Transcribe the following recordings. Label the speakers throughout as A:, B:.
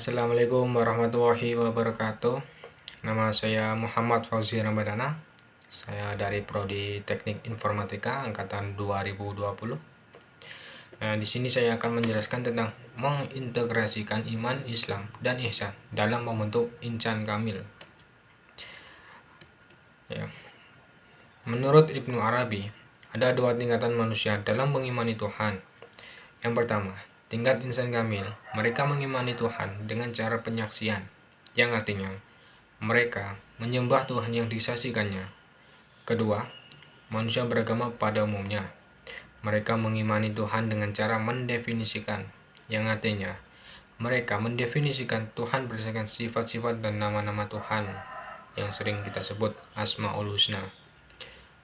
A: Assalamualaikum warahmatullahi wabarakatuh. Nama saya Muhammad Fauzi Ramadana. Saya dari Prodi Teknik Informatika angkatan 2020. Nah, di sini saya akan menjelaskan tentang mengintegrasikan iman, Islam, dan ihsan dalam membentuk insan kamil. Ya. Menurut Ibnu Arabi, ada dua tingkatan manusia dalam mengimani Tuhan. Yang pertama, tingkat insan kamil, mereka mengimani Tuhan dengan cara penyaksian, yang artinya mereka menyembah Tuhan yang disaksikannya. Kedua, manusia beragama pada umumnya. Mereka mengimani Tuhan dengan cara mendefinisikan, yang artinya mereka mendefinisikan Tuhan berdasarkan sifat-sifat dan nama-nama Tuhan yang sering kita sebut Asmaul Husna.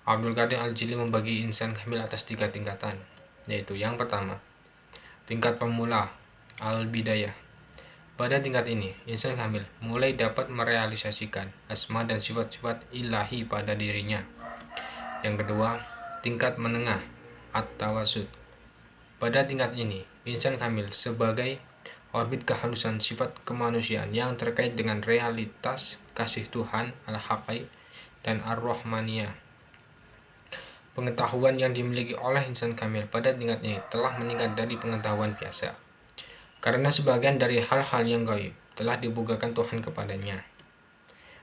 A: Abdul Qadir Al-Jili membagi insan kamil atas 3 tingkatan, yaitu yang pertama, tingkat pemula, al-bidayah. Pada tingkat ini, insan kamil mulai dapat merealisasikan asma dan sifat-sifat ilahi pada dirinya. Yang kedua, tingkat menengah, at-tawasud. Pada tingkat ini, insan kamil sebagai orbit kehalusan sifat kemanusiaan yang terkait dengan realitas kasih Tuhan, al-haqai, dan ar-rahmaniyah. Pengetahuan yang dimiliki oleh insan kamil pada tingkat ini telah meningkat dari pengetahuan biasa, karena sebagian dari hal-hal yang gaib telah dibukakan Tuhan kepadanya.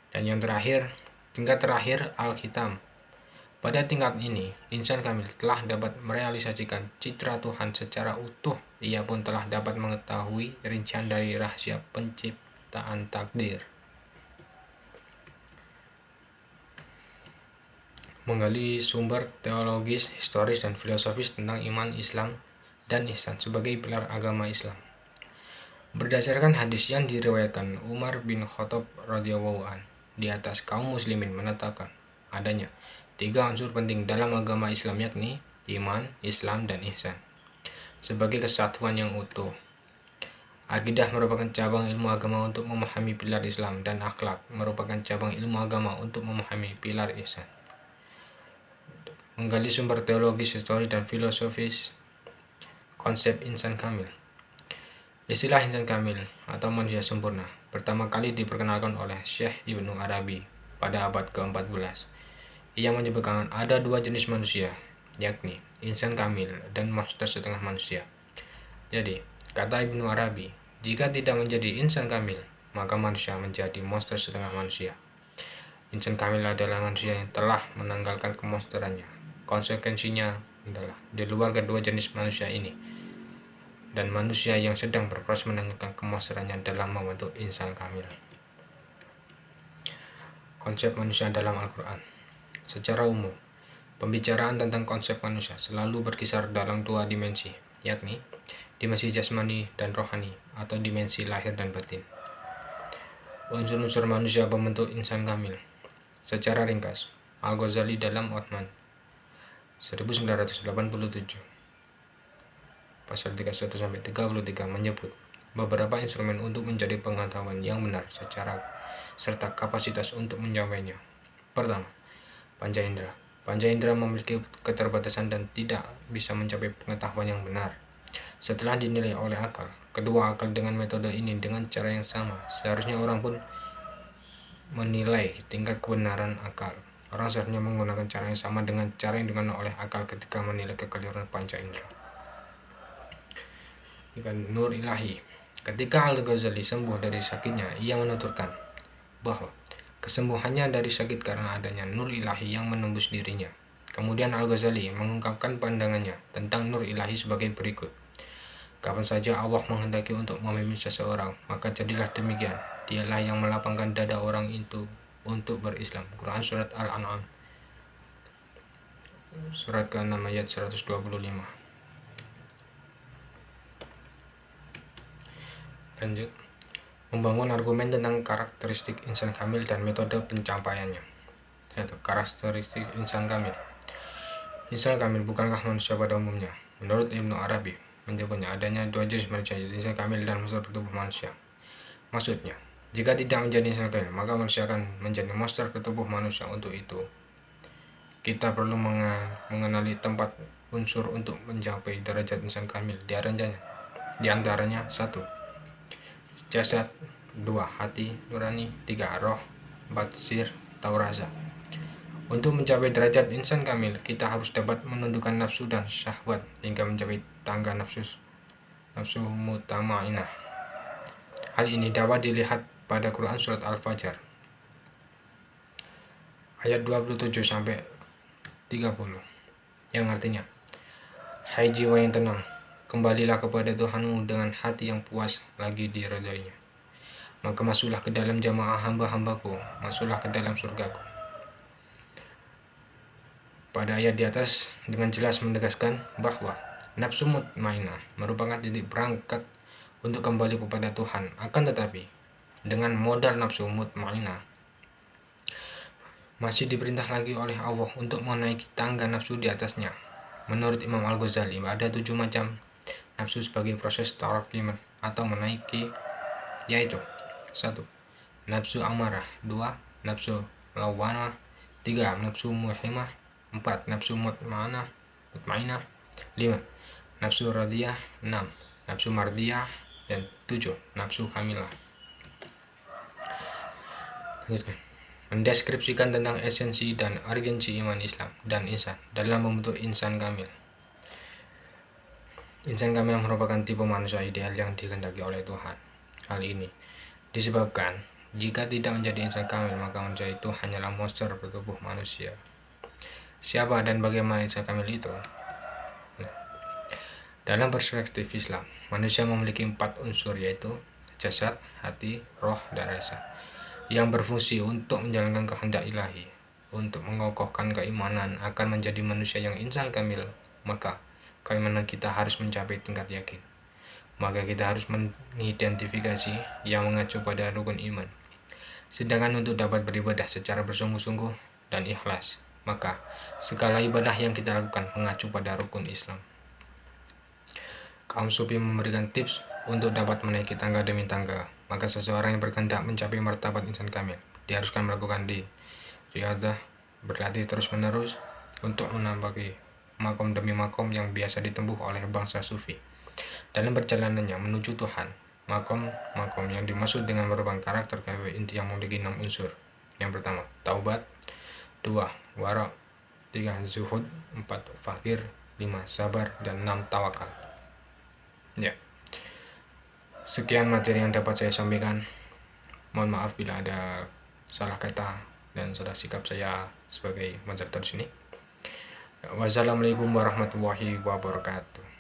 A: Dan yang terakhir, tingkat terakhir al-khitam. Pada tingkat ini, insan kamil telah dapat merealisasikan citra Tuhan secara utuh. Ia pun telah dapat mengetahui rincian dari rahasia penciptaan takdir. Menggali sumber teologis, historis, dan filosofis tentang iman, Islam, dan ihsan sebagai pilar agama Islam. Berdasarkan hadis yang diriwayatkan Umar bin Khattab radhiyallahu an, di atas kaum muslimin menetapkan adanya 3 unsur penting dalam agama Islam, yakni iman, Islam, dan ihsan sebagai kesatuan yang utuh. Akidah merupakan cabang ilmu agama untuk memahami pilar Islam, dan akhlak merupakan cabang ilmu agama untuk memahami pilar ihsan. Menggali sumber teologis, historis, dan filosofis konsep insan kamil. Istilah insan kamil atau manusia sempurna pertama kali diperkenalkan oleh Syekh Ibnu Arabi pada abad ke-14. Ia menyebutkan ada 2 jenis manusia, yakni insan kamil dan monster setengah manusia. Jadi, kata Ibnu Arabi, jika tidak menjadi insan kamil, maka manusia menjadi monster setengah manusia. Insan kamil adalah manusia yang telah menanggalkan kemonsterannya. Konsekuensinya adalah di luar kedua jenis manusia ini, dan manusia yang sedang berproses menanggalkan kemonsterannya dalam membentuk insan kamil. Konsep manusia dalam Al-Quran. Secara umum, pembicaraan tentang konsep manusia selalu berkisar dalam 2 dimensi, yakni dimensi jasmani dan rohani, atau dimensi lahir dan batin. Unsur-unsur manusia pembentuk insan kamil. Secara ringkas, Al-Ghazali dalam Othman 1987 pasal 31-33 menyebut beberapa instrumen untuk menjadi pengetahuan yang benar serta kapasitas untuk mencampainya. Pertama, panca indera. Panca indera memiliki keterbatasan dan tidak bisa mencapai pengetahuan yang benar setelah dinilai oleh akal. Kedua, akal dengan metode ini dengan cara yang sama. Seharusnya orang pun menilai tingkat kebenaran akal. Orang seharusnya menggunakan cara yang sama dengan cara yang digunakan oleh akal ketika menilai kekeliruan panca indera. Nur ilahi. Ketika Al-Ghazali sembuh dari sakitnya, ia menuturkan bahwa kesembuhannya dari sakit karena adanya nur ilahi yang menembus dirinya. Kemudian Al-Ghazali mengungkapkan pandangannya tentang nur ilahi sebagai berikut. Kapan saja Allah menghendaki untuk memimpin seseorang, maka jadilah demikian. Dialah yang melapangkan dada orang itu untuk berislam. Quran Surat Al-An'am Surat ke-6 ayat 125. Lanjut, membangun argumen tentang karakteristik insan kamil dan metode pencapaiannya. 1. Karakteristik insan kamil. Insan kamil bukankah manusia pada umumnya? Menurut Ibnu Arabi, menyebutnya adanya 2 jenis manusia, yaitu insan kamil dan monster bertubuh manusia. Maksudnya, jika tidak menjadi insan kamil, maka manusia akan menjadi monster bertubuh manusia. Untuk itu, kita perlu mengenali tempat unsur untuk mencapai derajat insan kamil. Di antaranya 1. jasad, 2 hati nurani, 3 roh, 4 sir atau rasa. Untuk mencapai derajat insan kamil, kita harus dapat menundukkan nafsu dan syahwat hingga mencapai tangga nafsu mutmainnah. Hal ini dapat dilihat pada Quran surat Al-Fajr ayat 27 sampai 30 yang artinya, hai jiwa yang tenang, kembalilah kepada Tuhanmu dengan hati yang puas lagi diridhoinya. Maka masuklah ke dalam jamaah hamba-hambaku, masuklah ke dalam surgaku. Pada ayat di atas dengan jelas menegaskan bahwa nafsu mutmainnah merupakan titik berangkat untuk kembali kepada Tuhan. Akan tetapi, dengan modal nafsu mutmainnah, masih diperintah lagi oleh Allah untuk menaiki tangga nafsu di atasnya. Menurut Imam Al-Ghazali, ada 7 macam nafsu sebagai proses taraqi atau menaiki, yaitu 1. Nafsu amarah, 2. Nafsu lawanah, 3. Nafsu muhimah, 4. Nafsu mutmainnah, 5. Nafsu radiyah, 6. Nafsu mardiyah, dan 7. Nafsu kamilah. Mendeskripsikan tentang esensi dan urgensi iman Islam dan insan dalam membentuk insan kamil. Insan kamil merupakan tipe manusia ideal yang dikehendaki oleh Tuhan. Hal ini disebabkan jika tidak menjadi insan kamil, maka manusia itu hanyalah monster bertubuh manusia. Siapa dan bagaimana insan kamil itu? Dalam perspektif Islam, manusia memiliki 4 unsur, yaitu jasad, hati, roh, dan rasa, yang berfungsi untuk menjalankan kehendak ilahi. Untuk mengokohkan keimanan akan menjadi manusia yang insan kamil, maka keimanan kita harus mencapai tingkat yakin. Maka kita harus mengidentifikasi yang mengacu pada rukun iman. Sedangkan untuk dapat beribadah secara bersungguh-sungguh dan ikhlas, maka segala ibadah yang kita lakukan mengacu pada rukun Islam. Kaum sufi memberikan tips untuk dapat menaiki tangga demi tangga. Maka seseorang yang berkehendak mencapai martabat insan kamil diharuskan melakukan riyadah, berlatih terus-menerus untuk menambaki makom demi makom yang biasa ditempuh oleh bangsa sufi. Dalam perjalanannya menuju Tuhan, makom yang dimaksud dengan merupakan karakter kafir inti yang memiliki 6 unsur. Yang pertama, taubat, 2. Wara', 3. Zuhud, 4. Fakir, 5. Sabar, dan 6. Tawakal. Ya, sekian materi yang dapat saya sampaikan. Mohon maaf bila ada salah kata dan salah sikap saya sebagai moderator sini. Wassalamualaikum warahmatullahi wabarakatuh.